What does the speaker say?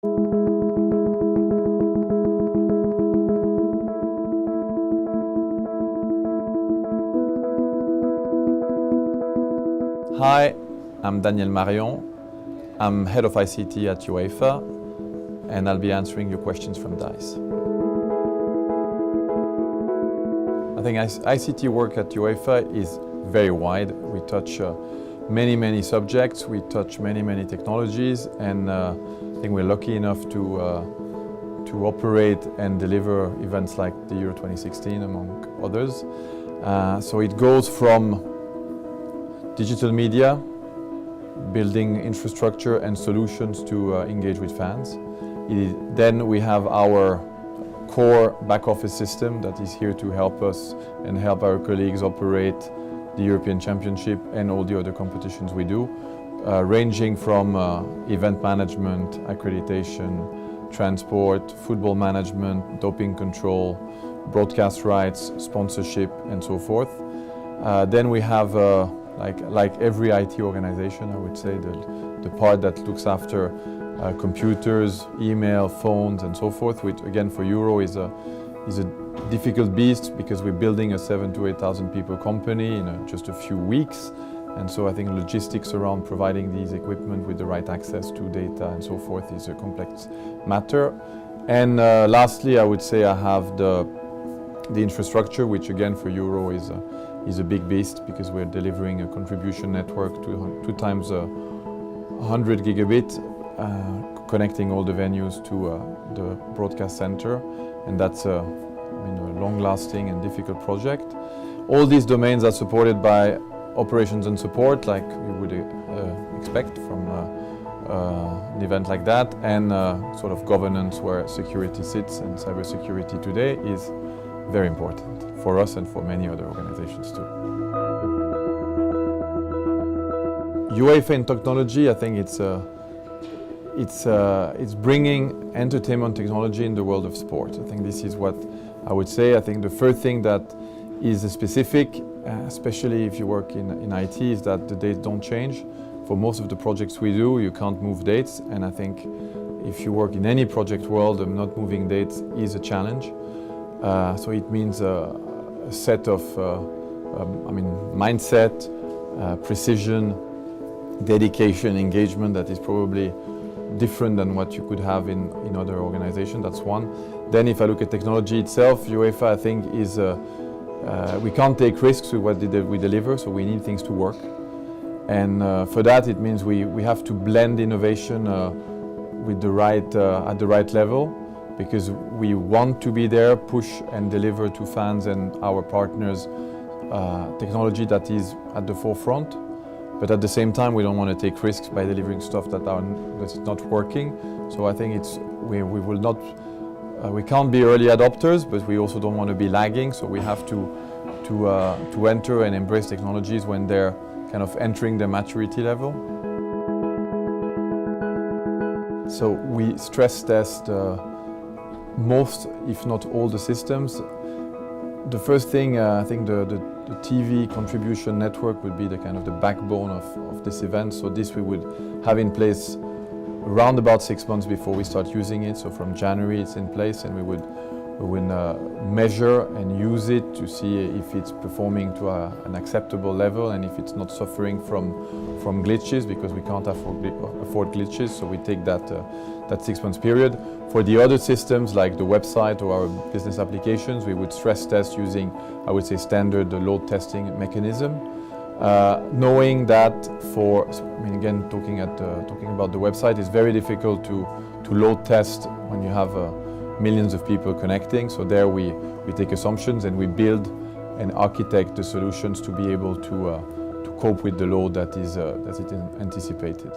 Hi, I'm Daniel Marion. I'm head of ICT at UEFA, and I'll be answering your questions from DICE. I think ICT work at UEFA is very wide. We touch many subjects, we touch many technologies, and I think we're lucky enough to operate and deliver events like the Euro 2016, among others. So it goes from digital media, building infrastructure and solutions to engage with fans. Then we have our core back office system that is here to help us and help our colleagues operate the European Championship and all the other competitions we do, ranging from event management, accreditation, transport, football management, doping control, broadcast rights, sponsorship, and so forth. Then we have like every IT organization, I would say, the part that looks after computers, email, phones, and so forth, which again for Euro is a difficult beast because we're building a 7,000 to 8,000 people company in just a few weeks. And so I think logistics around providing these equipment with the right access to data and so forth is a complex matter. And lastly, I would say I have the infrastructure, which again for Euro is a big beast because we're delivering a contribution network to 2 times 100 gigabit, connecting all the venues to the broadcast center, and that's a long-lasting and difficult project. All these domains are supported by operations and support, like we would expect from an event like that, and sort of governance where security sits, and cybersecurity today is very important for us and for many other organizations too. UEFA in technology, I think it's bringing entertainment technology in the world of sport. I think this is what I would say. I think the first thing that is specific, especially if you work in IT, is that the dates don't change. For most of the projects we do, you can't move dates, and I think if you work in any project world, not moving dates is a challenge. So it means a set of mindset, precision, dedication, engagement that is probably different than what you could have in other organizations. That's one. Then if I look at technology itself, UEFA I think is, we can't take risks with what we deliver, so we need things to work. And for that it means we have to blend innovation with at the right level, because we want to be there, push and deliver to fans and our partners technology that is at the forefront. But at the same time, we don't want to take risks by delivering stuff that's not working. So I think we can't be early adopters, but we also don't want to be lagging. So we have to enter and embrace technologies when they're kind of entering their maturity level. So we stress test most, if not all, the systems. The first thing, I think the TV contribution network would be the kind of the backbone of this event. So this we would have in place around about 6 months before we start using it. So from January it's in place, and we would measure and use it to see if it's performing to an acceptable level and if it's not suffering from glitches, because we can't afford glitches. So we take that 6 months period. For the other systems like the website or our business applications, we would stress test using, I would say, standard load testing mechanism. Knowing that again, talking about the website, it's very difficult to load test when you have millions of people connecting. So there we take assumptions and we build and architect the solutions to be able to cope with the load that is anticipated.